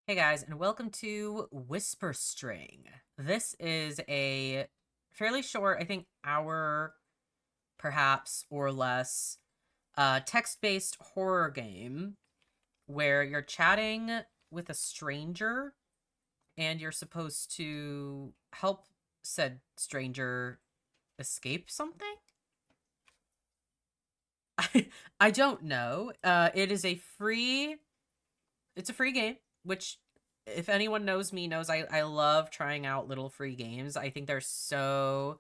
Hey guys, and welcome to Whisperstring. This is a fairly short, I think hour perhaps or less, text-based horror game where you're chatting with a stranger and you're supposed to help said stranger escape something? I don't know. It's a free game, which if anyone knows me knows I love trying out little free games. I think there's so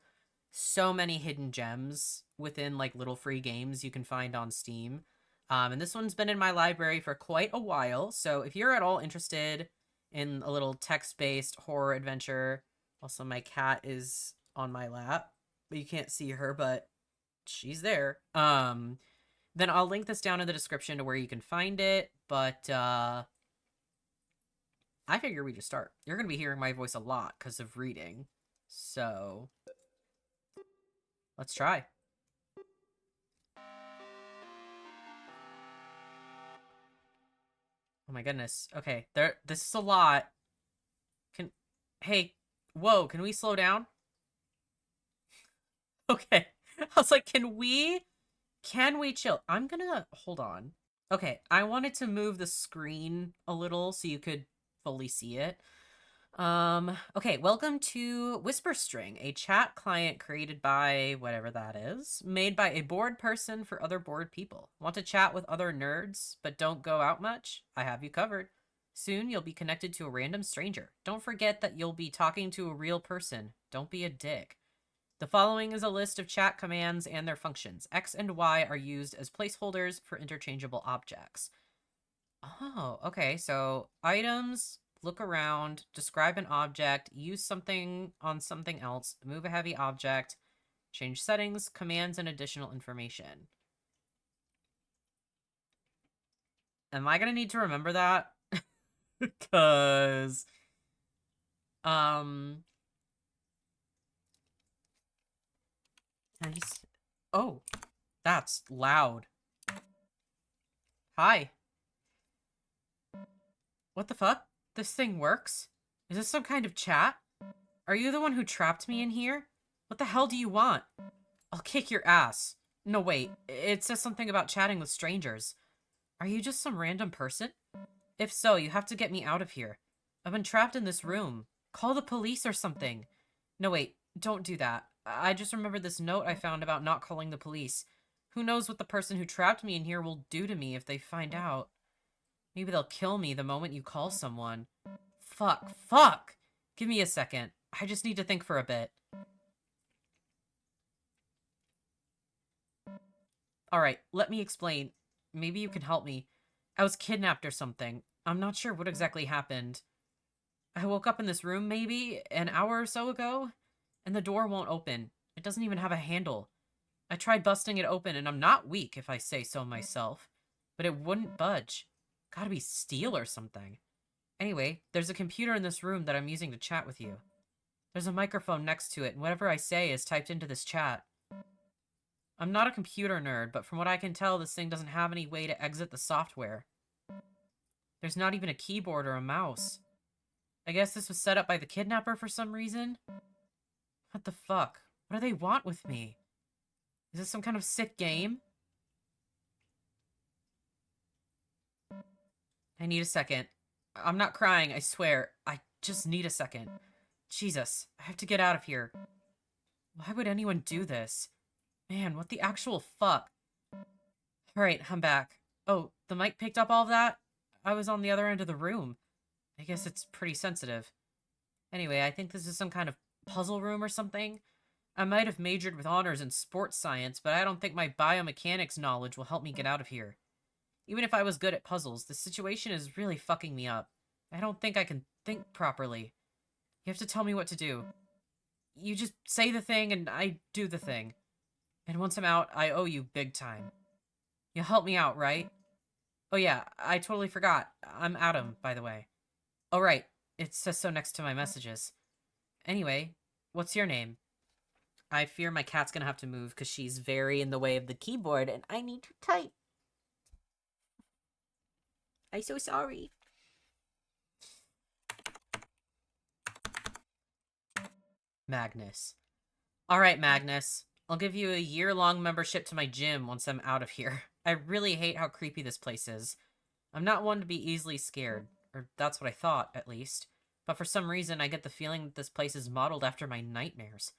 many hidden gems within like little free games you can find on Steam. And this one's been in my library for quite a while. So if you're at all interested in a little text-based horror adventure, also my cat is on my lap. But you can't see her, but she's there. Then I'll link this down in the description to where you can find it. But I figure we just start. You're going to be hearing my voice a lot because of reading. So, let's try. Oh my goodness. Okay, this is a lot. Can Hey, whoa, can we slow down? Okay. I was like, can we chill? I'm gonna hold on. Okay, I wanted to move the screen a little so you could fully see it. Okay, welcome to Whisperstring, a chat client created by whatever that is, made by a bored person for other bored people. Want to chat with other nerds, but don't go out much? I have you covered. Soon you'll be connected to a random stranger. Don't forget that you'll be talking to a real person. Don't be a dick. The following is a list of chat commands and their functions. X and Y are used as placeholders for interchangeable objects. Oh, okay. So items, look around, describe an object, use something on something else, move a heavy object, change settings, commands, and additional information. Am I gonna need to remember that? Because, um, can I just... Oh, that's loud. Hi. What the fuck? This thing works? Is this some kind of chat? Are you the one who trapped me in here? What the hell do you want? I'll kick your ass. No, wait. It says something about chatting with strangers. Are you just some random person? If so, you have to get me out of here. I've been trapped in this room. Call the police or something. No, wait. Don't do that. I just remembered this note I found about not calling the police. Who knows what the person who trapped me in here will do to me if they find out. Maybe they'll kill me the moment you call someone. Fuck! Give me a second. I just need to think for a bit. Alright, let me explain. Maybe you can help me. I was kidnapped or something. I'm not sure what exactly happened. I woke up in this room maybe an hour or so ago, and the door won't open. It doesn't even have a handle. I tried busting it open, and I'm not weak if I say so myself, but it wouldn't budge. Gotta be steel or something. Anyway, there's a computer in this room that I'm using to chat with you. There's a microphone next to it, and whatever I say is typed into this chat. I'm not a computer nerd, but from what I can tell, this thing doesn't have any way to exit the software. There's not even a keyboard or a mouse. I guess this was set up by the kidnapper for some reason? What the fuck? What do they want with me? Is this some kind of sick game? I need a second. I'm not crying, I swear. I just need a second. Jesus, I have to get out of here. Why would anyone do this? Man, what the actual fuck? Alright, I'm back. Oh, the mic picked up all of that? I was on the other end of the room. I guess it's pretty sensitive. Anyway, I think this is some kind of puzzle room or something. I might have majored with honors in sports science, but I don't think my biomechanics knowledge will help me get out of here. Even if I was good at puzzles, the situation is really fucking me up. I don't think I can think properly. You have to tell me what to do. You just say the thing and I do the thing. And once I'm out, I owe you big time. You'll help me out, right? Oh yeah, I totally forgot. I'm Adam, by the way. Oh right, it says so next to my messages. Anyway, what's your name? I fear my cat's gonna have to move because she's very in the way of the keyboard and I need to type. I'm so sorry. Magnus. Alright, Magnus. I'll give you a year-long membership to my gym once I'm out of here. I really hate how creepy this place is. I'm not one to be easily scared. Or that's what I thought, at least. But for some reason, I get the feeling that this place is modeled after my nightmares.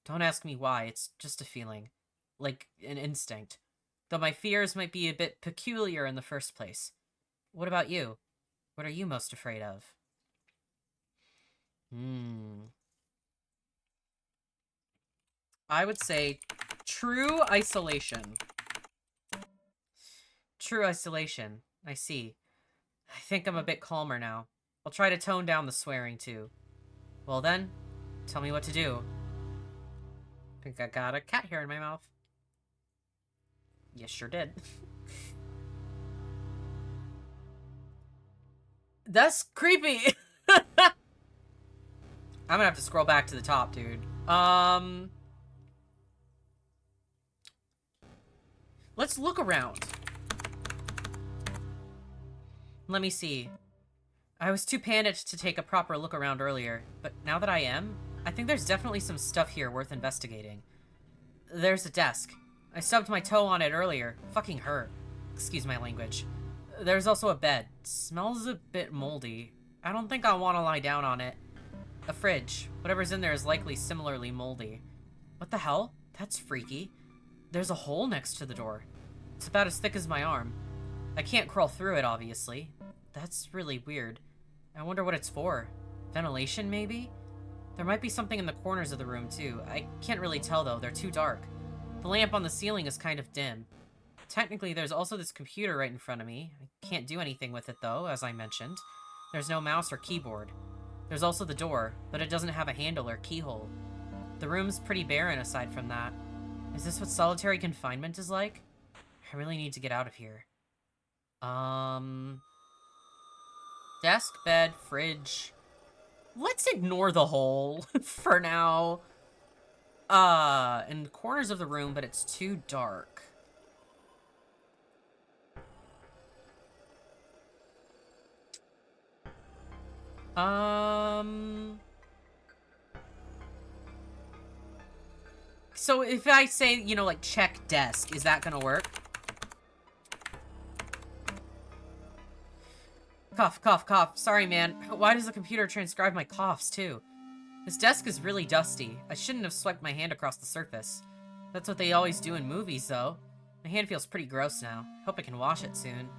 Don't ask me why, it's just a feeling. Like an instinct. Though my fears might be a bit peculiar in the first place. What about you? What are you most afraid of? I would say true isolation. True isolation. I see. I think I'm a bit calmer now. I'll try to tone down the swearing, too. Well then, tell me what to do. I think I got a cat hair in my mouth. Yes, sure did. That's creepy! I'm gonna have to scroll back to the top, dude. Let's look around. Let me see. I was too panicked to take a proper look around earlier, but now that I am, I think there's definitely some stuff here worth investigating. There's a desk. I stubbed my toe on it earlier. Fucking hurt. Excuse my language. There's also a bed. Smells a bit moldy. I don't think I want to lie down on it. A fridge. Whatever's in there is likely similarly moldy. What the hell? That's freaky. There's a hole next to the door. It's about as thick as my arm. I can't crawl through it, obviously. That's really weird. I wonder what it's for. Ventilation, maybe? There might be something in the corners of the room, too. I can't really tell, though. They're too dark. The lamp on the ceiling is kind of dim. Technically, there's also this computer right in front of me. I can't do anything with it, though, as I mentioned. There's no mouse or keyboard. There's also the door, but it doesn't have a handle or keyhole. The room's pretty barren aside from that. Is this what solitary confinement is like? I really need to get out of here. Desk, bed, fridge. Let's ignore the hole for now. In the corners of the room, but it's too dark. So if I say, you know, like, check desk, is that gonna work? Cough, cough, cough. Sorry, man. Why does the computer transcribe my coughs, too? This desk is really dusty. I shouldn't have swiped my hand across the surface. That's what they always do in movies, though. My hand feels pretty gross now. Hope I can wash it soon.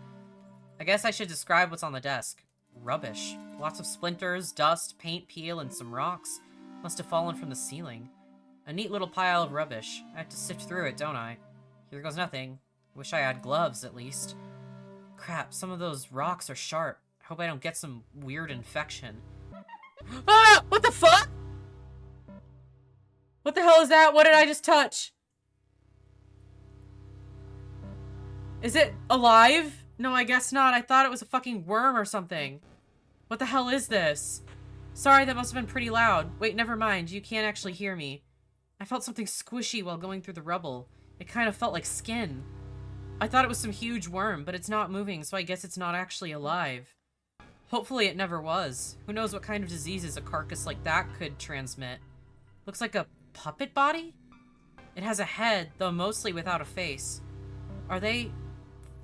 I guess I should describe what's on the desk. Rubbish. Lots of splinters, dust, paint peel, and some rocks. Must have fallen from the ceiling. A neat little pile of rubbish. I have to sift through it, don't I? Here goes nothing. Wish I had gloves, at least. Crap, some of those rocks are sharp. I hope I don't get some weird infection. Ah! What the fuck? What the hell is that? What did I just touch? Is it alive? No, I guess not. I thought it was a fucking worm or something. What the hell is this? Sorry, that must have been pretty loud. Wait, never mind. You can't actually hear me. I felt something squishy while going through the rubble. It kind of felt like skin. I thought it was some huge worm, but it's not moving, so I guess it's not actually alive. Hopefully it never was. Who knows what kind of diseases a carcass like that could transmit. Looks like a puppet body? It has a head, though mostly without a face. Are they...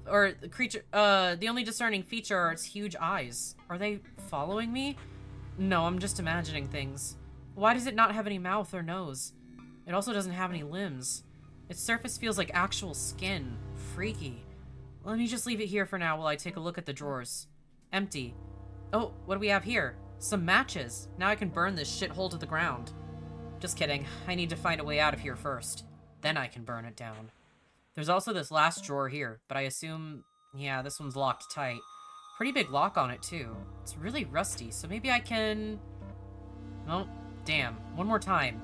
Or the creature... the only discerning feature are its huge eyes. Are they following me? No, I'm just imagining things. Why does it not have any mouth or nose? It also doesn't have any limbs. Its surface feels like actual skin. Freaky. Let me just leave it here for now while I take a look at the drawers. Empty. Oh, what do we have here? Some matches. Now I can burn this shithole to the ground. Just kidding. I need to find a way out of here first. Then I can burn it down. There's also this last drawer here, but I assume... Yeah, this one's locked tight. Pretty big lock on it, too. It's really rusty, so maybe I can... Oh, damn. One more time.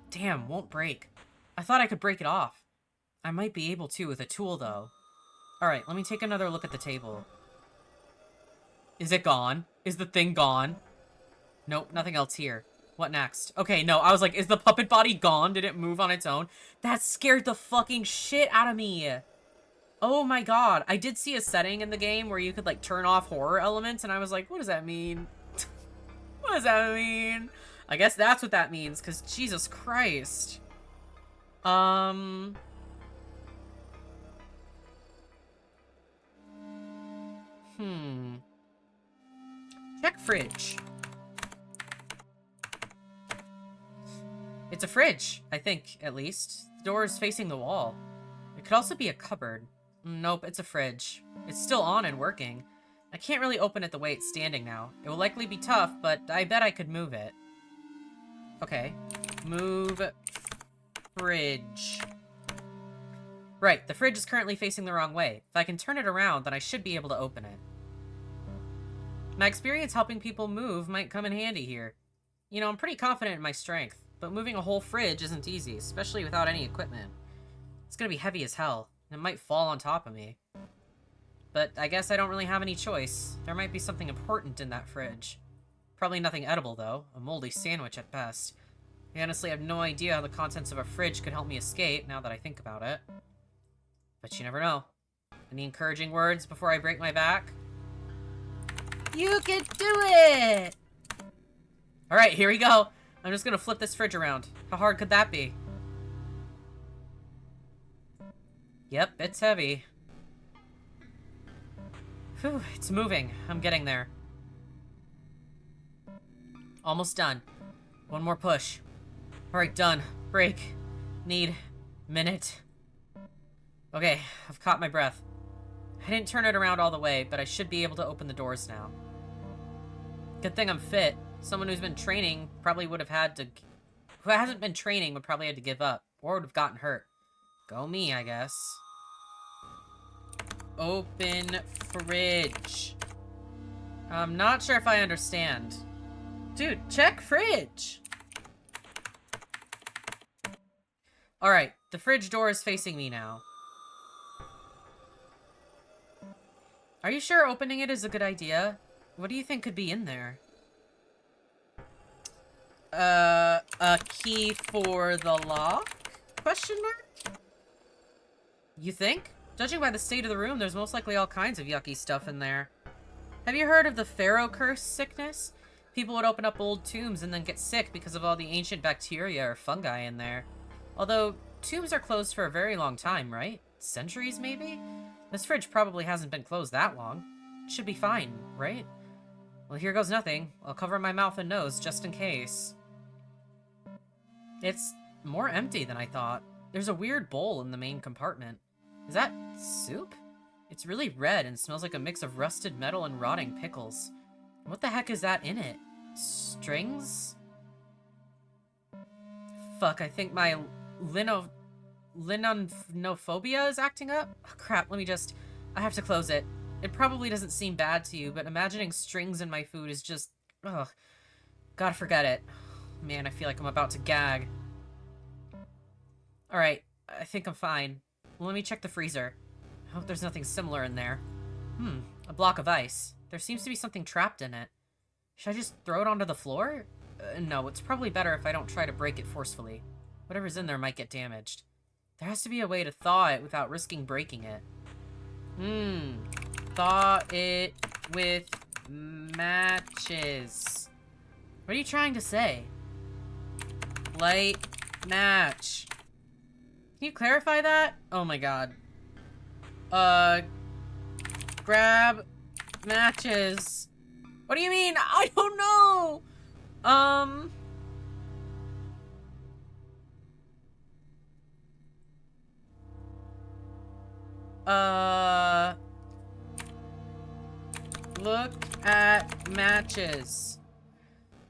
Damn, won't break. I thought I could break it off. I might be able to with a tool, though. Alright, let me take another look at the table. Is it gone? Is the thing gone? Nope, nothing else here. What next? Okay, no, I was like, is the puppet body gone? Did it move on its own? That scared the fucking shit out of me. Oh my god. I did see a setting in the game where you could, like, turn off horror elements, and I was like, what does that mean? What does that mean? I guess that's what that means, because Jesus Christ. Check fridge. It's a fridge, I think, at least. The door is facing the wall. It could also be a cupboard. Nope, it's a fridge. It's still on and working. I can't really open it the way it's standing now. It will likely be tough, but I bet I could move it. Okay. Move fridge. Right, the fridge is currently facing the wrong way. If I can turn it around, then I should be able to open it. My experience helping people move might come in handy here. You know, I'm pretty confident in my strength, but moving a whole fridge isn't easy, especially without any equipment. It's gonna be heavy as hell, and it might fall on top of me. But I guess I don't really have any choice. There might be something important in that fridge. Probably nothing edible, though. A moldy sandwich at best. I honestly have no idea how the contents of a fridge could help me escape, now that I think about it. But you never know. Any encouraging words before I break my back? You can do it! Alright, here we go. I'm just gonna flip this fridge around. How hard could that be? Yep, it's heavy. Whew, it's moving. I'm getting there. Almost done. One more push. Alright, done. Break. Need. Minute. Okay, I've caught my breath. I didn't turn it around all the way, but I should be able to open the doors now. Good thing I'm fit. Someone who's been training probably would have had to... Who hasn't been training would probably have to give up, or would have gotten hurt. Go me, I guess. Open fridge. I'm not sure if I understand. Dude, check fridge! Alright, the fridge door is facing me now. Are you sure opening it is a good idea? What do you think could be in there? A key for the lock? Question mark? You think? Judging by the state of the room, there's most likely all kinds of yucky stuff in there. Have you heard of the Pharaoh curse sickness? People would open up old tombs and then get sick because of all the ancient bacteria or fungi in there. Although, tombs are closed for a very long time, right? Centuries, maybe? This fridge probably hasn't been closed that long. It should be fine, right? Well, here goes nothing. I'll cover my mouth and nose just in case. It's more empty than I thought. There's a weird bowl in the main compartment. Is that soup? It's really red and smells like a mix of rusted metal and rotting pickles. What the heck is that in it? Strings? Fuck, I think my linophobia is acting up? Oh, crap, I have to close it. It probably doesn't seem bad to you, but imagining strings in my food is just... Ugh. Gotta forget it. Man, I feel like I'm about to gag. Alright, I think I'm fine. Well, let me check the freezer. I hope there's nothing similar in there. A block of ice. There seems to be something trapped in it. Should I just throw it onto the floor? No, it's probably better if I don't try to break it forcefully. Whatever's in there might get damaged. There has to be a way to thaw it without risking breaking it. Thaw it with matches. What are you trying to say? Light match. Can you clarify that? Oh my god. Grab matches. What do you mean? I don't know! Look at matches.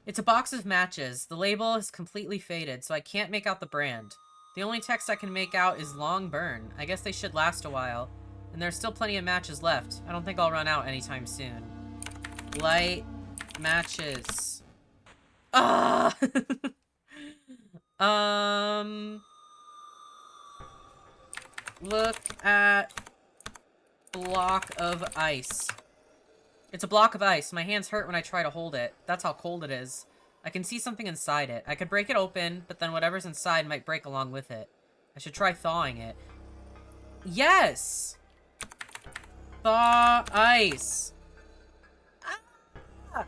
It's a box of matches. The label is completely faded, so I can't make out the brand. The only text I can make out is long burn. I guess they should last a while. And there's still plenty of matches left. I don't think I'll run out anytime soon. Light matches. Ah! Look at block of ice. It's a block of ice. My hands hurt when I try to hold it. That's how cold it is. I can see something inside it. I could break it open, but then whatever's inside might break along with it. I should try thawing it. Yes! Thaw ice. Ah!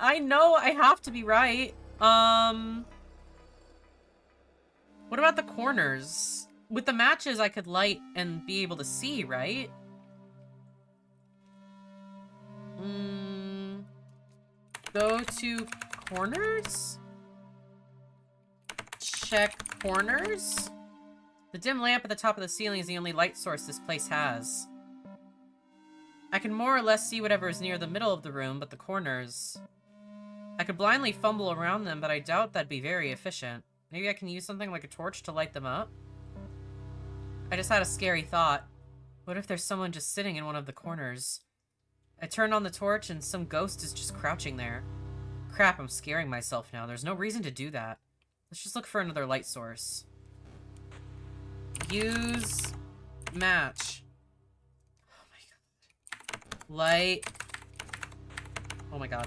I know I have to be right. What about the corners? With the matches, I could light and be able to see, right? Go to corners? Check corners? The dim lamp at the top of the ceiling is the only light source this place has. I can more or less see whatever is near the middle of the room, but the corners... I could blindly fumble around them, but I doubt that'd be very efficient. Maybe I can use something like a torch to light them up? I just had a scary thought. What if there's someone just sitting in one of the corners? I turned on the torch and some ghost is just crouching there. Crap, I'm scaring myself now. There's no reason to do that. Let's just look for another light source. Use match. Oh my god. Light. Oh my god.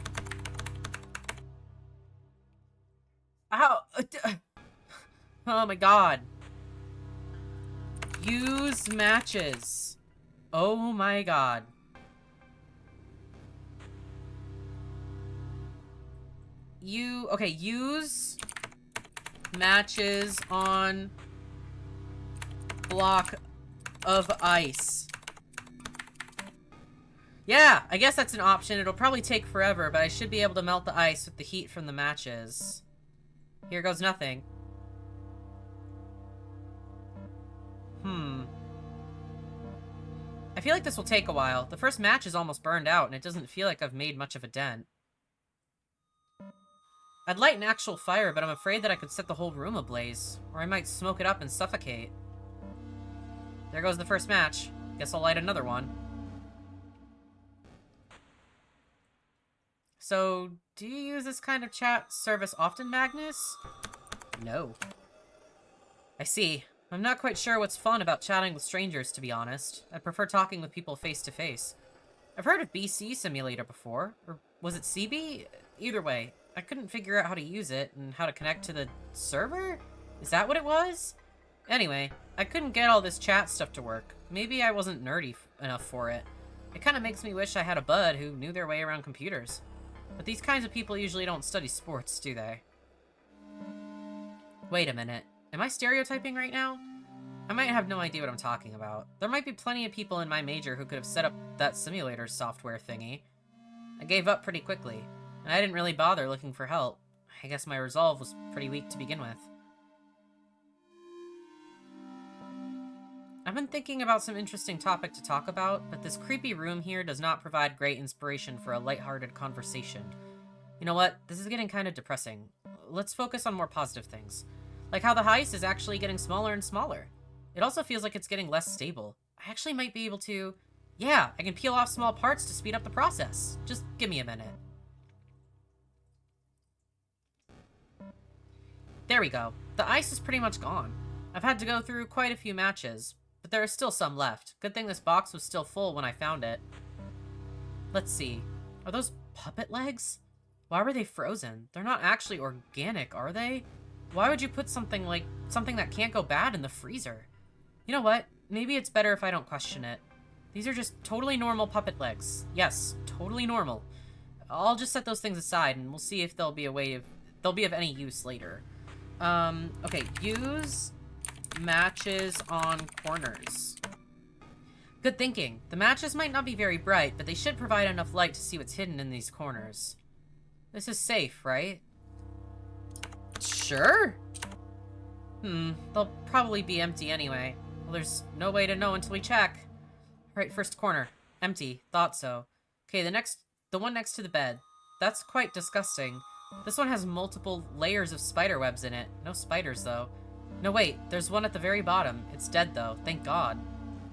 Ow! Oh my god. Use matches. Oh my god. Okay, use matches on block of ice. Yeah, I guess that's an option. It'll probably take forever, but I should be able to melt the ice with the heat from the matches. Here goes nothing. I feel like this will take a while. The first match is almost burned out, and it doesn't feel like I've made much of a dent. I'd light an actual fire, but I'm afraid that I could set the whole room ablaze, or I might smoke it up and suffocate. There goes the first match. Guess I'll light another one. So, do you use this kind of chat service often, Magnus? No. I see. I'm not quite sure what's fun about chatting with strangers, to be honest. I prefer talking with people face to face. I've heard of BC Simulator before, or was it CB? Either way, I couldn't figure out how to use it and how to connect to the server? Is that what it was? Anyway, I couldn't get all this chat stuff to work. Maybe I wasn't nerdy enough for it. It kind of makes me wish I had a bud who knew their way around computers. But these kinds of people usually don't study sports, do they? Wait a minute. Am I stereotyping right now? I might have no idea what I'm talking about. There might be plenty of people in my major who could have set up that simulator software thingy. I gave up pretty quickly, and I didn't really bother looking for help. I guess my resolve was pretty weak to begin with. I've been thinking about some interesting topic to talk about, but this creepy room here does not provide great inspiration for a lighthearted conversation. You know what? This is getting kind of depressing. Let's focus on more positive things. Like how the heist is actually getting smaller and smaller. It also feels like it's getting less stable. I actually might be able to... Yeah, I can peel off small parts to speed up the process. Just give me a minute. There we go. The ice is pretty much gone. I've had to go through quite a few matches, but there are still some left. Good thing this box was still full when I found it. Let's see. Are those puppet legs? Why were they frozen? They're not actually organic, are they? Why would you put something that can't go bad in the freezer? You know what? Maybe it's better if I don't question it. These are just totally normal puppet legs. Yes, totally normal. I'll just set those things aside and we'll see if they'll be of any use later. Okay, use matches on corners. Good thinking. The matches might not be very bright, but they should provide enough light to see what's hidden in these corners. This is safe, right? Sure? They'll probably be empty anyway. Well, there's no way to know until we check. Alright, first corner. Empty. Thought so. Okay, the one next to the bed. That's quite disgusting. This one has multiple layers of spider webs in it. No spiders, though. No, wait. There's one at the very bottom. It's dead, though. Thank God.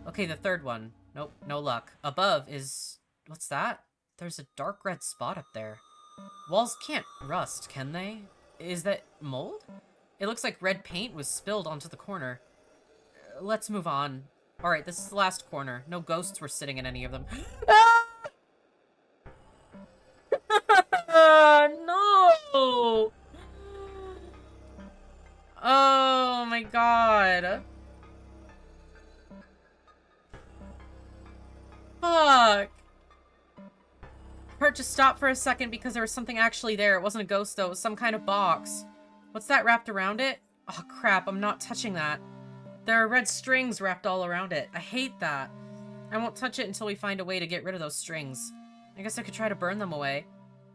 Okay, the third one. Nope, no luck. Above is... What's that? There's a dark red spot up there. Walls can't rust, can they? Is that mold? It looks like red paint was spilled onto the corner. Let's move on. Alright, this is the last corner. No ghosts were sitting in any of them. No! Oh my god. Fuck. Heart just stopped for a second because there was something actually there. It wasn't a ghost, though. It was some kind of box. What's that wrapped around it? Oh, crap. I'm not touching that. There are red strings wrapped all around it. I hate that. I won't touch it until we find a way to get rid of those strings. I guess I could try to burn them away.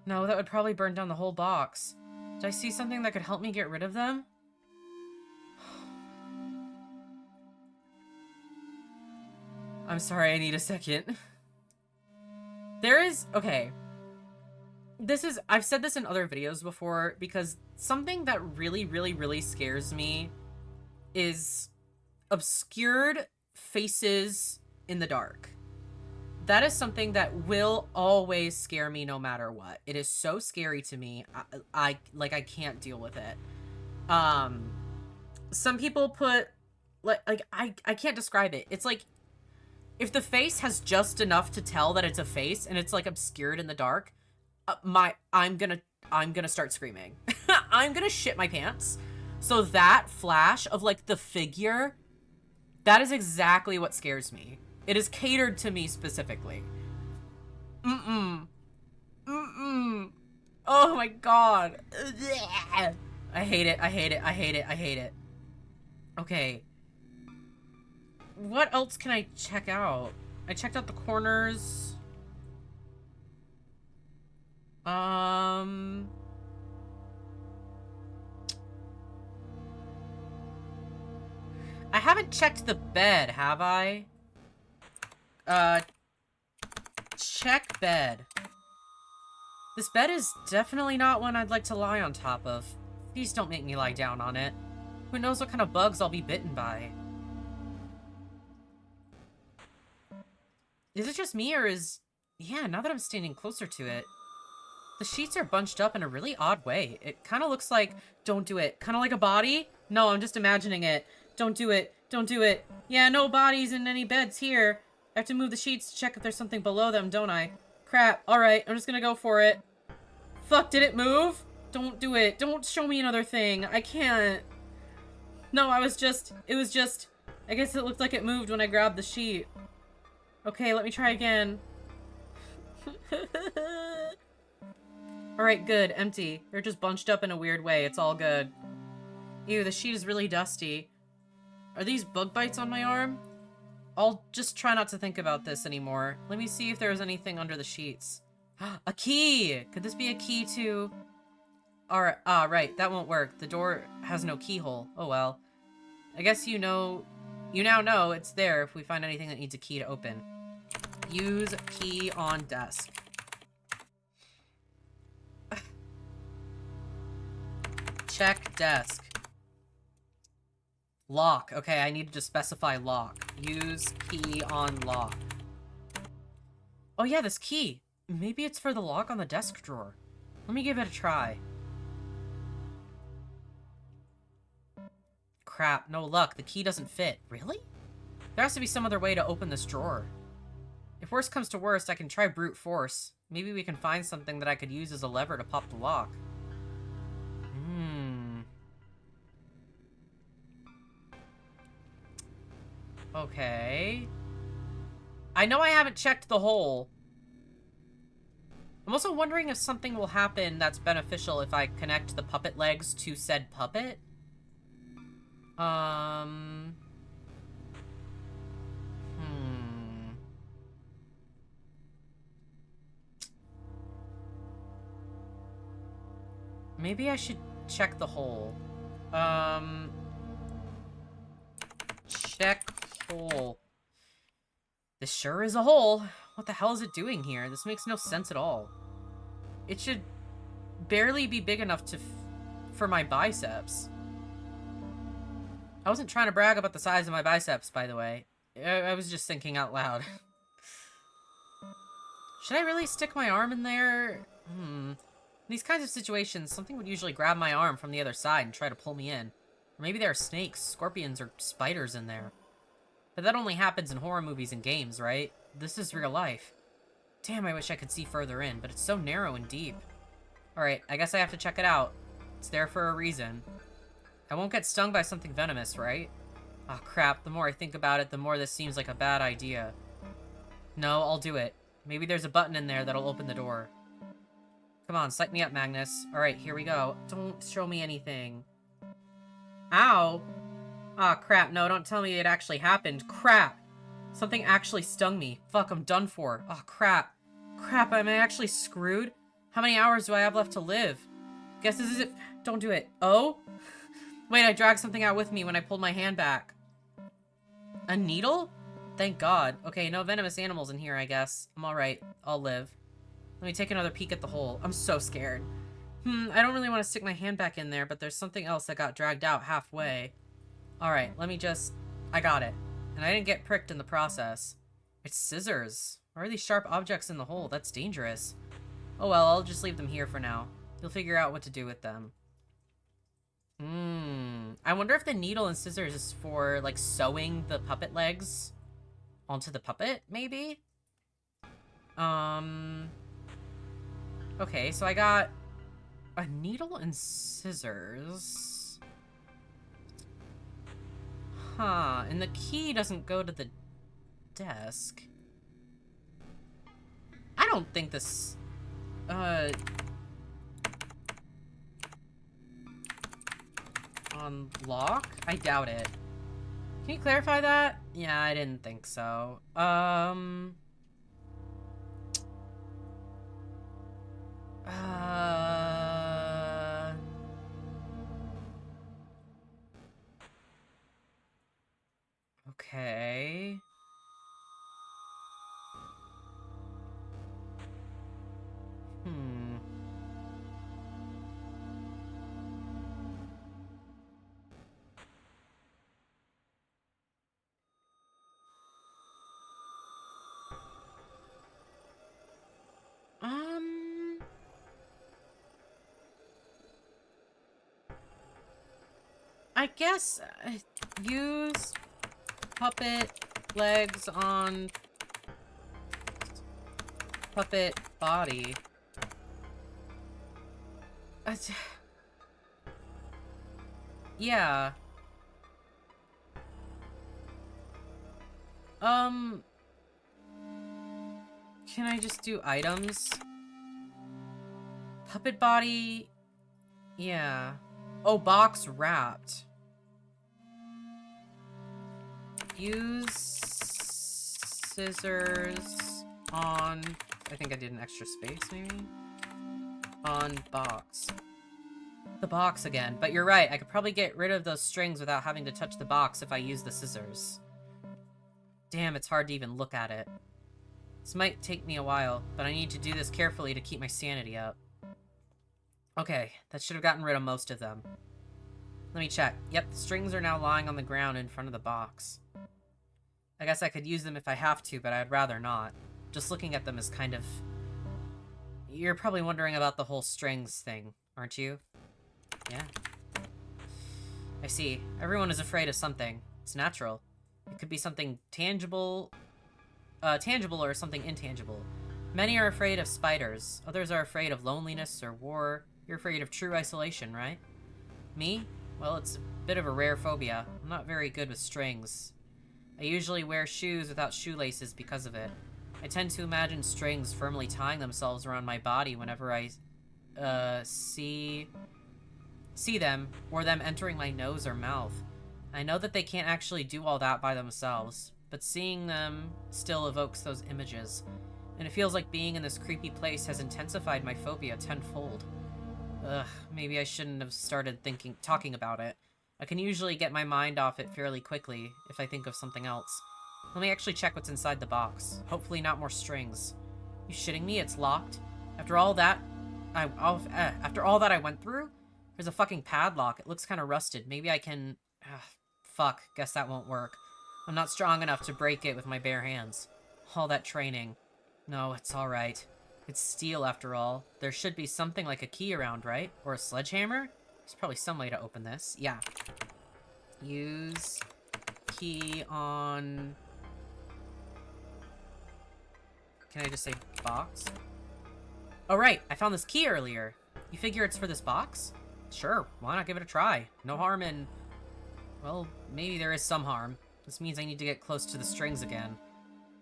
No, that would probably burn down the whole box. Did I see something that could help me get rid of them? I'm sorry, I need a second. There is... Okay. I've said this in other videos before, because something that really, really, really scares me is obscured faces in the dark. That is something that will always scare me no matter what. It is so scary to me. I can't deal with it. Some people put I can't describe it. It's like if the face has just enough to tell that it's a face and it's like obscured in the dark, I'm gonna start screaming. I'm gonna shit my pants. So that flash of like the figure, that is exactly what scares me. It is catered to me specifically. Oh my god. I hate it. I hate it. I hate it. I hate it. Okay. What else can I check out? I checked out the corners. I haven't checked the bed, have I? Check bed. This bed is definitely not one I'd like to lie on top of. Please don't make me lie down on it. Who knows what kind of bugs I'll be bitten by. Is it just me, or is... Yeah, now that I'm standing closer to it. The sheets are bunched up in a really odd way. It kind of looks like... Don't do it. Kind of like a body? No, I'm just imagining it. Don't do it. Don't do it. Yeah, no bodies in any beds here. I have to move the sheets to check if there's something below them, don't I? Crap. Alright, I'm just gonna go for it. Fuck, did it move? Don't do it. Don't show me another thing. I can't. No, it was just... I guess it looked like it moved when I grabbed the sheet. Okay, let me try again. Alright, good. Empty. They're just bunched up in a weird way. It's all good. Ew, the sheet is really dusty. Are these bug bites on my arm? I'll just try not to think about this anymore. Let me see if there's anything under the sheets. A key! Could this be a key to... Alright, right. That won't work. The door has no keyhole. Oh well. I guess you now know it's there if we find anything that needs a key to open. Use key on desk. Check desk. Lock. Okay, I needed to specify lock. Use key on lock. Oh yeah, this key. Maybe it's for the lock on the desk drawer. Let me give it a try. Crap, no luck. The key doesn't fit. Really? There has to be some other way to open this drawer. If worst comes to worst, I can try brute force. Maybe we can find something that I could use as a lever to pop the lock. Okay. I know I haven't checked the hole. I'm also wondering if something will happen that's beneficial if I connect the puppet legs to said puppet. Maybe I should check the hole. Check hole. This sure is a hole. What the hell is it doing here? This makes no sense at all. It should barely be big enough for my biceps. I wasn't trying to brag about the size of my biceps, by the way. I was just thinking out loud. Should I really stick my arm in there? In these kinds of situations, something would usually grab my arm from the other side and try to pull me in. Or maybe there are snakes, scorpions, or spiders in there. But that only happens in horror movies and games, right? This is real life. Damn, I wish I could see further in, but it's so narrow and deep. Alright, I guess I have to check it out. It's there for a reason. I won't get stung by something venomous, right? Oh crap, the more I think about it, the more this seems like a bad idea. No, I'll do it. Maybe there's a button in there that'll open the door. Come on, psych me up, Magnus. Alright, here we go. Don't show me anything. Ow! Aw, crap. No, don't tell me it actually happened. Crap! Something actually stung me. Fuck, I'm done for. Oh, crap. Crap, am I actually screwed? How many hours do I have left to live? Guess this is it. Don't do it. Oh? Wait, I dragged something out with me when I pulled my hand back. A needle? Thank God. Okay, no venomous animals in here, I guess. I'm alright. I'll live. Let me take another peek at the hole. I'm so scared. I don't really want to stick my hand back in there, but there's something else that got dragged out halfway. Alright, let me just... I got it. And I didn't get pricked in the process. It's scissors. Why are these sharp objects in the hole? That's dangerous. Oh well, I'll just leave them here for now. You'll figure out what to do with them. I wonder if the needle and scissors is for, like, sewing the puppet legs onto the puppet, maybe? Okay, so I got a needle and scissors. Huh, and the key doesn't go to the desk. I don't think this... Unlock? I doubt it. Can you clarify that? Yeah, I didn't think so. Okay. I guess use puppet legs on puppet body. Yeah. Can I just do items? Puppet body. Yeah. Oh, box wrapped. Use scissors on... I think I did an extra space, maybe? On box. The box again. But you're right, I could probably get rid of those strings without having to touch the box if I use the scissors. Damn, it's hard to even look at it. This might take me a while, but I need to do this carefully to keep my sanity up. Okay, that should have gotten rid of most of them. Let me check. Yep, the strings are now lying on the ground in front of the box. I guess I could use them if I have to, but I'd rather not. Just looking at them is kind of... You're probably wondering about the whole strings thing, aren't you? Yeah. I see. Everyone is afraid of something. It's natural. It could be something tangible or something intangible. Many are afraid of spiders. Others are afraid of loneliness or war. You're afraid of true isolation, right? Me? Well, it's a bit of a rare phobia. I'm not very good with strings. I usually wear shoes without shoelaces because of it. I tend to imagine strings firmly tying themselves around my body whenever I see them, or them entering my nose or mouth. I know that they can't actually do all that by themselves, but seeing them still evokes those images. And it feels like being in this creepy place has intensified my phobia tenfold. Ugh, maybe I shouldn't have started talking about it. I can usually get my mind off it fairly quickly if I think of something else. Let me actually check what's inside the box. Hopefully not more strings. You shitting me? It's locked? After all that I went through? There's a fucking padlock. It looks kind of rusted. Maybe I can... fuck. Guess that won't work. I'm not strong enough to break it with my bare hands. All that training. No, it's alright. It's steel, after all. There should be something like a key around, right? Or a sledgehammer? There's probably some way to open this. Yeah. Use key on... Can I just say box? Oh, right. I found this key earlier. You figure it's for this box? Sure. Why not give it a try? No harm in... Well, maybe there is some harm. This means I need to get close to the strings again.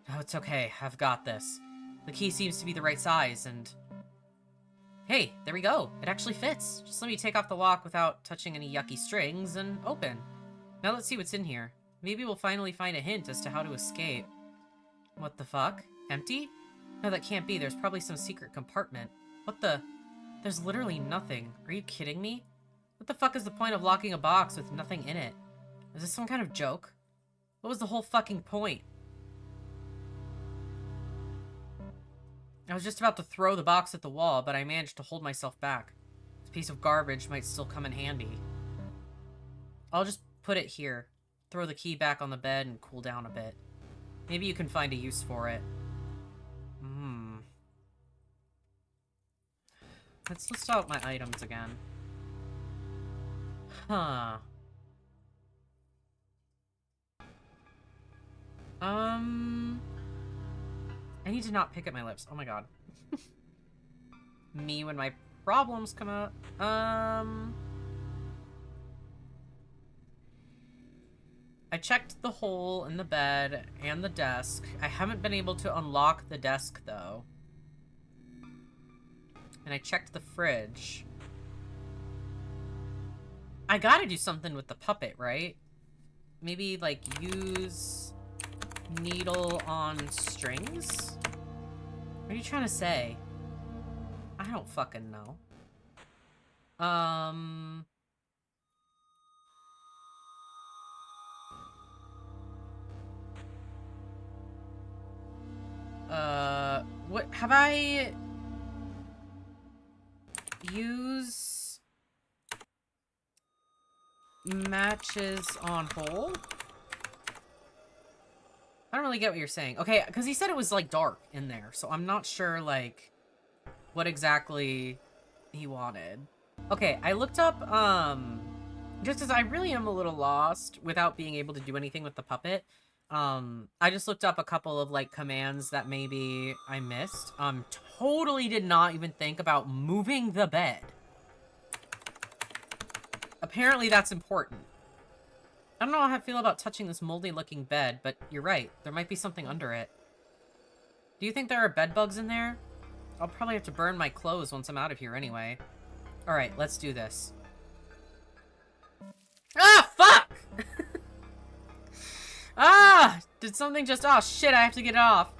Oh, it's okay. I've got this. The key seems to be the right size, and... Hey, there we go. It actually fits. Just let me take off the lock without touching any yucky strings and open. Now let's see what's in here. Maybe we'll finally find a hint as to how to escape. What the fuck? Empty? No, that can't be. There's probably some secret compartment. What the... There's literally nothing. Are you kidding me? What the fuck is the point of locking a box with nothing in it? Is this some kind of joke? What was the whole fucking point? I was just about to throw the box at the wall, but I managed to hold myself back. This piece of garbage might still come in handy. I'll just put it here. Throw the key back on the bed and cool down a bit. Maybe you can find a use for it. Let's list out my items again. Huh. I need to not pick at my lips. Oh my god. Me when my problems come out. I checked the hole in the bed and the desk. I haven't been able to unlock the desk, though. And I checked the fridge. I gotta do something with the puppet, right? Maybe, like, use needle on strings? What are you trying to say? I don't fucking know. What, have I... Use... matches on hole? I don't really get what you're saying. Okay, because he said it was, like, dark in there, so I'm not sure, like, what exactly he wanted. Okay, I looked up, just because I really am a little lost without being able to do anything with the puppet. I just looked up a couple of, like, commands that maybe I missed. Totally did not even think about moving the bed. Apparently that's important. I don't know how I feel about touching this moldy-looking bed, but you're right. There might be something under it. Do you think there are bed bugs in there? I'll probably have to burn my clothes once I'm out of here anyway. Alright, let's do this. Ah, fuck! Ah! Did something just... Oh, shit, I have to get it off.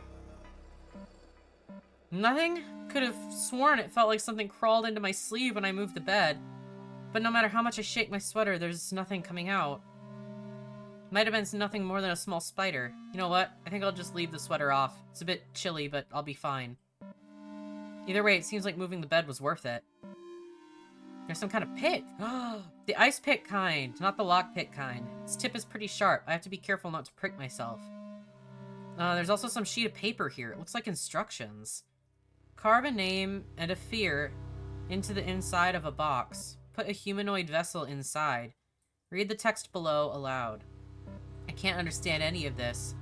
Nothing? Could have sworn it felt like something crawled into my sleeve when I moved the bed. But no matter how much I shake my sweater, there's nothing coming out. Might have been nothing more than a small spider. You know what? I think I'll just leave the sweater off. It's a bit chilly, but I'll be fine. Either way, it seems like moving the bed was worth it. There's some kind of pick. The ice pick kind, not the lock pick kind. Its tip is pretty sharp. I have to be careful not to prick myself. There's also some sheet of paper here. It looks like instructions. Carve a name and a fear into the inside of a box. Put a humanoid vessel inside. Read the text below aloud. I can't understand any of this.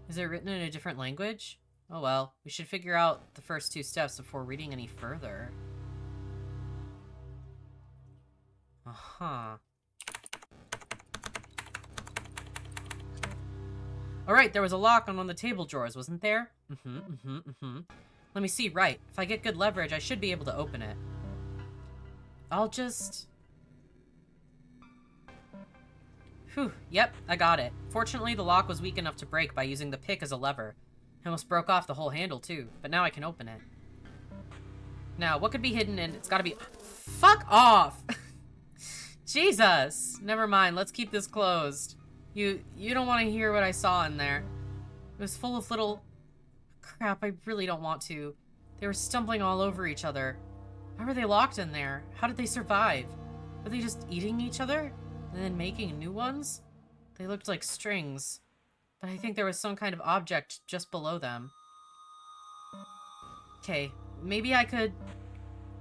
Is it written in a different language? Oh well, we should figure out the first two steps before reading any further. Uh-huh. Alright, there was a lock on one of the table drawers, wasn't there? Let me see, right. If I get good leverage, I should be able to open it. I'll just... Whew, yep, I got it. Fortunately, the lock was weak enough to break by using the pick as a lever. I almost broke off the whole handle, too, but now I can open it. Now, what could be hidden in... It's gotta be... Fuck off! Jesus! Never mind, let's keep this closed. You don't want to hear what I saw in there. It was full of little... Crap, I really don't want to. They were stumbling all over each other. Why were they locked in there? How did they survive? Were they just eating each other? And then making new ones? They looked like strings. But I think there was some kind of object just below them. Okay, maybe I could...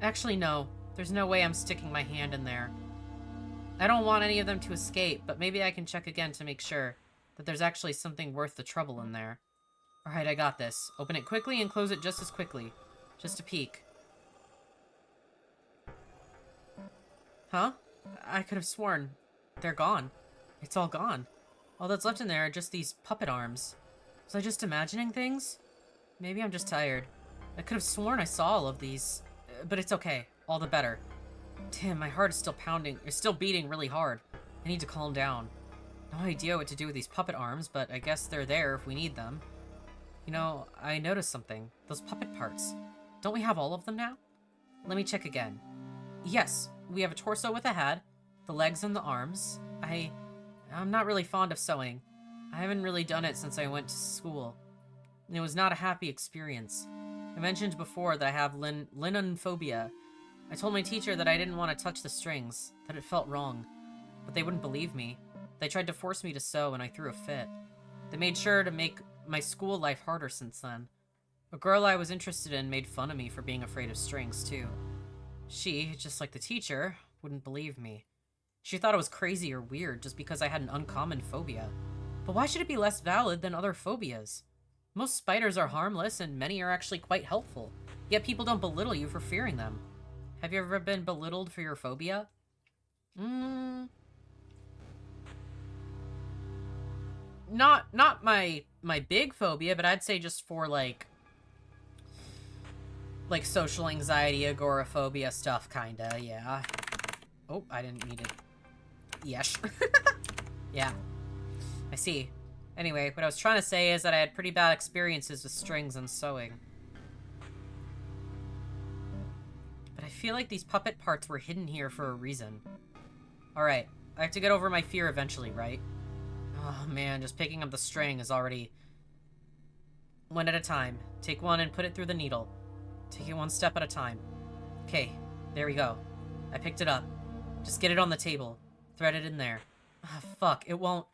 Actually, no. There's no way I'm sticking my hand in there. I don't want any of them to escape, but maybe I can check again to make sure that there's actually something worth the trouble in there. Alright, I got this. Open it quickly and close it just as quickly. Just a peek. Huh? I could have sworn. They're gone. It's all gone. All that's left in there are just these puppet arms. Was I just imagining things? Maybe I'm just tired. I could have sworn I saw all of these. But it's okay. All the better. Damn, my heart is still pounding. It's still beating really hard. I need to calm down. No idea what to do with these puppet arms, but I guess they're there if we need them. You know, I noticed something. Those puppet parts. Don't we have all of them now? Let me check again. Yes, we have a torso with a head, the legs and the arms. I'm not really fond of sewing. I haven't really done it since I went to school. It was not a happy experience. I mentioned before that I have linen phobia. I told my teacher that I didn't want to touch the strings, that it felt wrong. But they wouldn't believe me. They tried to force me to sew and I threw a fit. They made sure to make my school life harder since then. A girl I was interested in made fun of me for being afraid of strings, too. She, just like the teacher, wouldn't believe me. She thought it was crazy or weird just because I had an uncommon phobia. But why should it be less valid than other phobias? Most spiders are harmless and many are actually quite helpful. Yet people don't belittle you for fearing them. Have you ever been belittled for your phobia? Not my big phobia, but I'd say just for like social anxiety, agoraphobia stuff, kinda, yeah. Oh, I didn't need it. Yes. Yeah. I see. Anyway, what I was trying to say is that I had pretty bad experiences with strings and sewing. But I feel like these puppet parts were hidden here for a reason. Alright, I have to get over my fear eventually, right? Oh man, just picking up the string is already... One at a time. Take one and put it through the needle. Take it one step at a time. Okay, there we go. I picked it up. Just get it on the table. Thread it in there. Ah, fuck, it won't...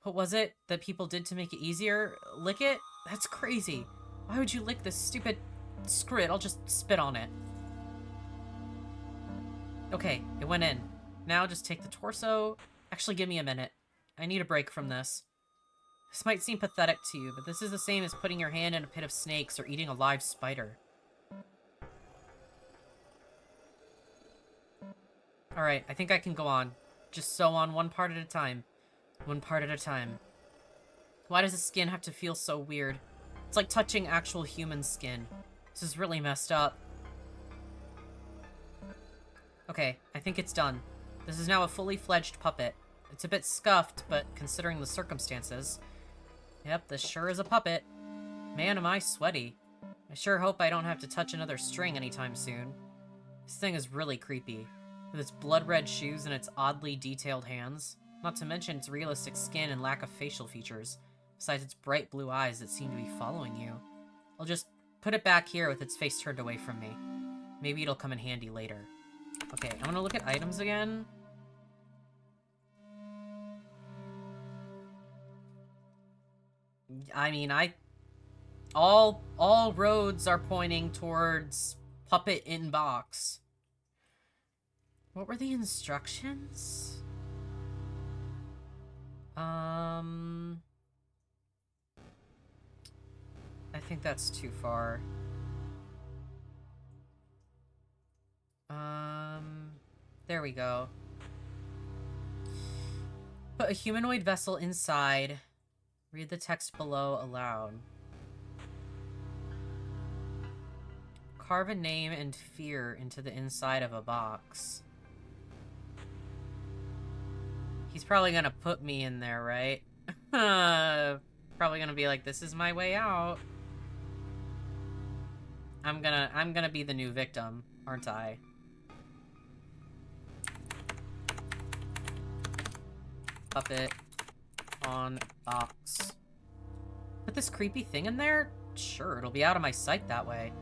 What was it that people did to make it easier? Lick it? That's crazy. Why would you lick this stupid... Screw it, I'll just spit on it. Okay, it went in. Now just take the torso... Actually, give me a minute. I need a break from this. This might seem pathetic to you, but this is the same as putting your hand in a pit of snakes or eating a live spider. Alright, I think I can go on. Just sew on one part at a time. One part at a time. Why does the skin have to feel so weird? It's like touching actual human skin. This is really messed up. Okay, I think it's done. This is now a fully fledged puppet. It's a bit scuffed, but considering the circumstances... Yep, this sure is a puppet. Man, am I sweaty. I sure hope I don't have to touch another string anytime soon. This thing is really creepy. With its blood-red shoes and its oddly detailed hands. Not to mention its realistic skin and lack of facial features. Besides its bright blue eyes that seem to be following you. I'll just put it back here with its face turned away from me. Maybe it'll come in handy later. Okay, I'm gonna look at items again. I mean, all roads are pointing towards puppet in box. What were the instructions? I think that's too far. There we go. Put a humanoid vessel inside. Read the text below aloud. Carve a name and fear into the inside of a box. He's probably gonna put me in there, right? Probably gonna be like, this is my way out. I'm gonna be the new victim, aren't I? Puppet on box. Put this creepy thing in there? Sure, it'll be out of my sight that way.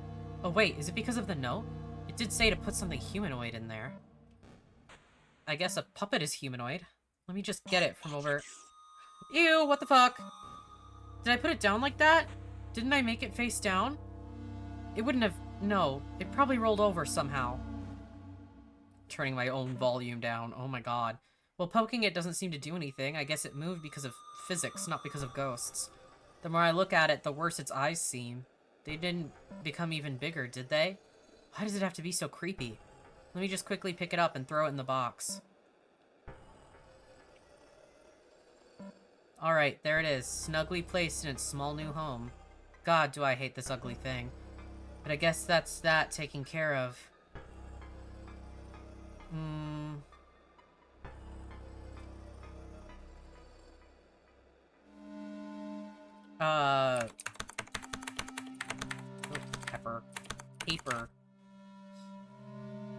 Oh wait, is it because of the note? It did say to put something humanoid in there. I guess a puppet is humanoid. Let me just get it from over... Ew, what the fuck? Did I put it down like that? Didn't I make it face down? It wouldn't have... No, it probably rolled over somehow. Turning my own volume down, oh my god. Well, poking it doesn't seem to do anything. I guess it moved because of physics, not because of ghosts. The more I look at it, the worse its eyes seem. They didn't become even bigger, did they? Why does it have to be so creepy? Let me just quickly pick it up and throw it in the box. Alright, there it is, snugly placed in its small new home. God, do I hate this ugly thing. But I guess that's that taken care of. Oh, paper.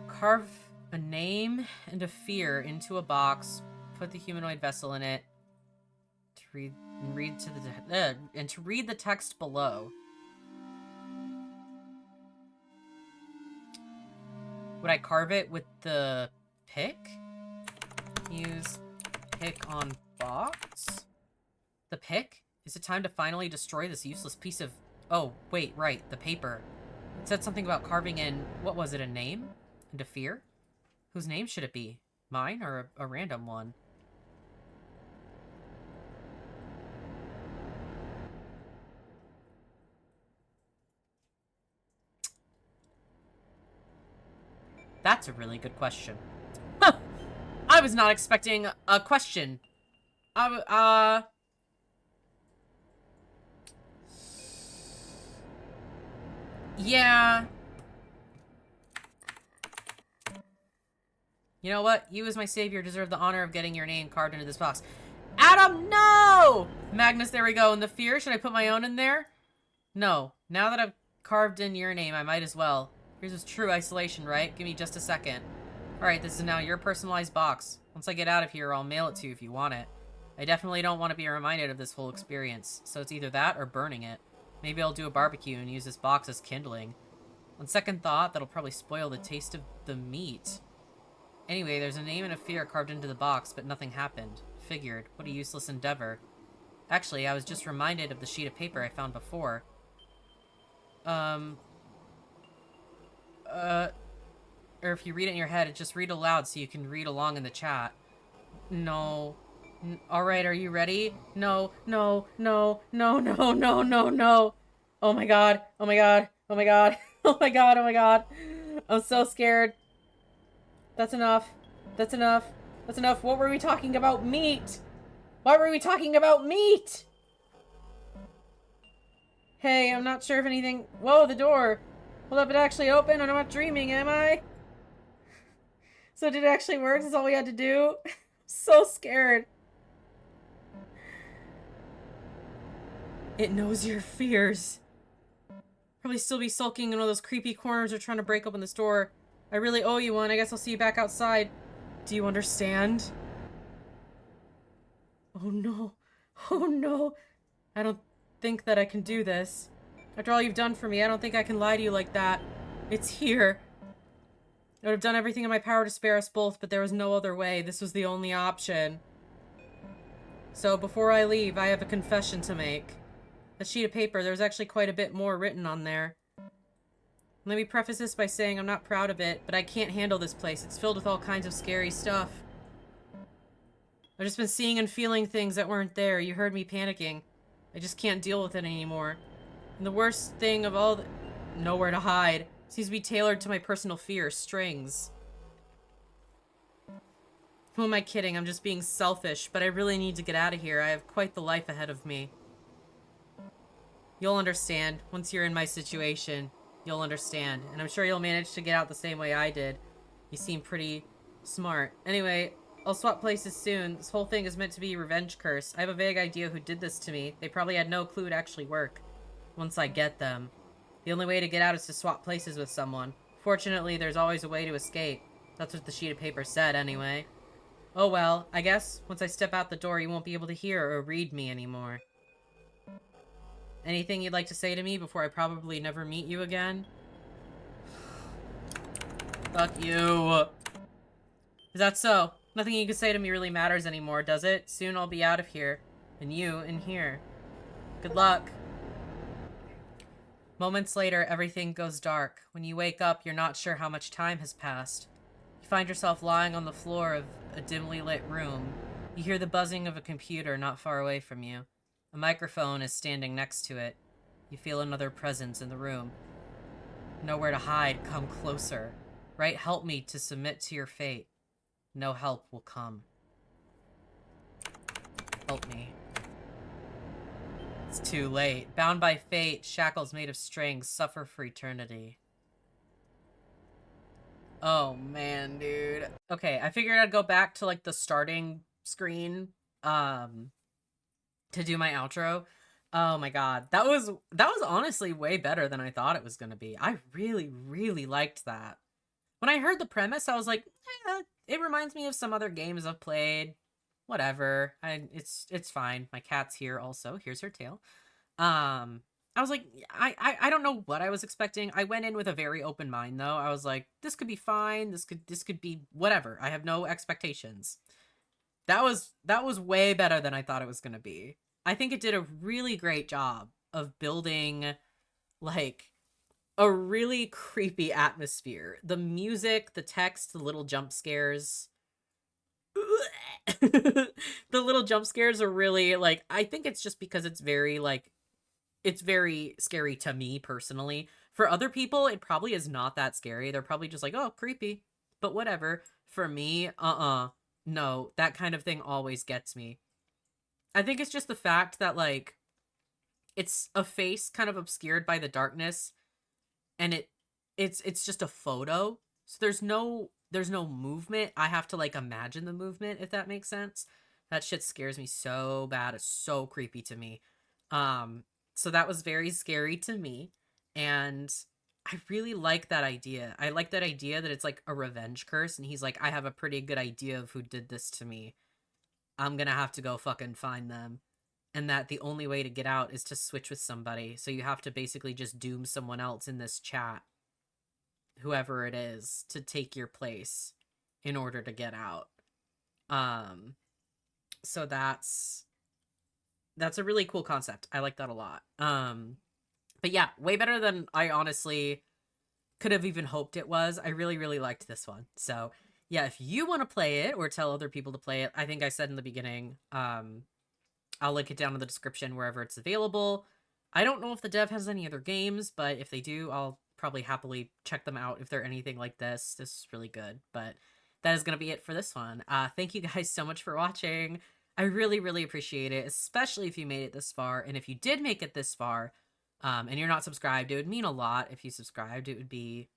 Carve a name and a fear into a box. Put the humanoid vessel in it. To read the text below. Would I carve it with the pick? Use pick on box. The pick? Is it time to finally destroy this useless piece of... Oh, wait, right, the paper. It said something about carving in... What was it, a name? And a fear? Whose name should it be? Mine or a random one? That's a really good question. Huh. I was not expecting a question. Yeah. You know what? You as my savior deserve the honor of getting your name carved into this box. Adam, no! Magnus, there we go. And the fear, should I put my own in there? No. Now that I've carved in your name, I might as well. Here's this true isolation, right? Give me just a second. Alright, this is now your personalized box. Once I get out of here, I'll mail it to you if you want it. I definitely don't want to be reminded of this whole experience, so it's either that or burning it. Maybe I'll do a barbecue and use this box as kindling. On second thought, that'll probably spoil the taste of the meat. Anyway, there's a name and a fear carved into the box, but nothing happened. Figured. What a useless endeavor. Actually, I was just reminded of the sheet of paper I found before. Or if you read it in your head, just read aloud so you can read along in the chat. No. Alright, are you ready? No, no, no, no, no, no, no, no. Oh my god, oh my god, oh my god, oh my god, oh my god. I'm so scared. That's enough. That's enough. That's enough. What were we talking about? Meat! Why were we talking about meat? Hey, I'm not sure if anything... Whoa, the door! Hold up, it actually opened? I'm not dreaming, am I? So did it actually work? That's all we had to do? So scared. It knows your fears. Probably still be sulking in one of those creepy corners or trying to break open this door. I really owe you one. I guess I'll see you back outside. Do you understand? Oh no. Oh no. I don't think that I can do this. After all you've done for me, I don't think I can lie to you like that. It's here. I would have done everything in my power to spare us both, but there was no other way. This was the only option. So before I leave, I have a confession to make. A sheet of paper, there's actually quite a bit more written on there. Let me preface this by saying I'm not proud of it, but I can't handle this place. It's filled with all kinds of scary stuff. I've just been seeing and feeling things that weren't there. You heard me panicking. I just can't deal with it anymore. And the worst thing of all, nowhere to hide, seems to be tailored to my personal fear, strings. Who am I kidding? I'm just being selfish, but I really need to get out of here. I have quite the life ahead of me. You'll understand. Once you're in my situation, you'll understand. And I'm sure you'll manage to get out the same way I did. You seem pretty smart. Anyway, I'll swap places soon. This whole thing is meant to be a revenge curse. I have a vague idea who did this to me. They probably had no clue it'd actually work. Once I get them. The only way to get out is to swap places with someone. Fortunately, there's always a way to escape. That's what the sheet of paper said, anyway. Oh well, I guess once I step out the door, you won't be able to hear or read me anymore. Anything you'd like to say to me before I probably never meet you again? Fuck you. Is that so? Nothing you can say to me really matters anymore, does it? Soon I'll be out of here. And you in here. Good luck. Moments later, everything goes dark. When you wake up, you're not sure how much time has passed. You find yourself lying on the floor of a dimly lit room. You hear the buzzing of a computer not far away from you. A microphone is standing next to it. You feel another presence in the room. Nowhere to hide, come closer. Right, help me to submit to your fate. No help will come. Help me. It's too late. Bound by fate, shackles made of strings, suffer for eternity. Oh man, dude. Okay, I figured I'd go back to like the starting screen um to do my outro. Oh my god. That was honestly way better than I thought it was going to be. I really really liked that. When I heard the premise, I was like, it reminds me of some other games I've played. Whatever. It's fine. My cat's here also. Here's her tail. I was like, I don't know what I was expecting. I went in with a very open mind though. I was like, this could be fine. This could be whatever. I have no expectations. That was way better than I thought it was going to be. I think it did a really great job of building like a really creepy atmosphere. The music, the text, the little jump scares. The little jump scares are really like, I think it's just because it's very scary to me personally. For other people, it probably is not that scary. They're probably just like, "Oh, creepy." But whatever. For me, no, that kind of thing always gets me. I think it's just the fact that like it's a face kind of obscured by the darkness and it's just a photo. So there's no movement. I have to like imagine the movement if that makes sense. That shit scares me so bad. It's so creepy to me. Um so that was very scary to me and I really like that idea. I like that idea that it's like a revenge curse and he's like I have a pretty good idea of who did this to me. I'm going to have to go fucking find them and that the only way to get out is to switch with somebody. So you have to basically just doom someone else in this chat, whoever it is, to take your place in order to get out. Um so that's a really cool concept. I like that a lot. But yeah, way better than I honestly could have even hoped it was. I really really liked this one. So, yeah, if you want to play it or tell other people to play it, I think I said in the beginning, I'll link it down in the description wherever it's available. I don't know if the dev has any other games, but if they do, I'll probably happily check them out if they're anything like this. This is really good. But that is going to be it for this one. Thank you guys so much for watching. I really, really appreciate it, especially if you made it this far. And if you did make it this far, and you're not subscribed, it would mean a lot if you subscribed. It would be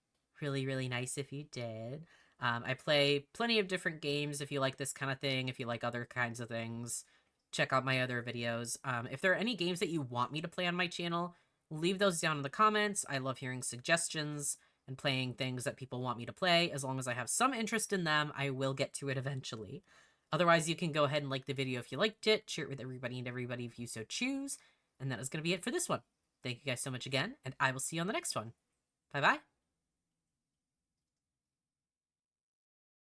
really, really nice if you did. I play plenty of different games if you like this kind of thing, if you like other kinds of things check out my other videos. If there are any games that you want me to play on my channel, leave those down in the comments. I love hearing suggestions and playing things that people want me to play. As long as I have some interest in them, I will get to it eventually. Otherwise, you can go ahead and like the video if you liked it, share it with everybody and everybody if you so choose. And that is going to be it for this one. Thank you guys so much again, and I will see you on the next one. Bye-bye.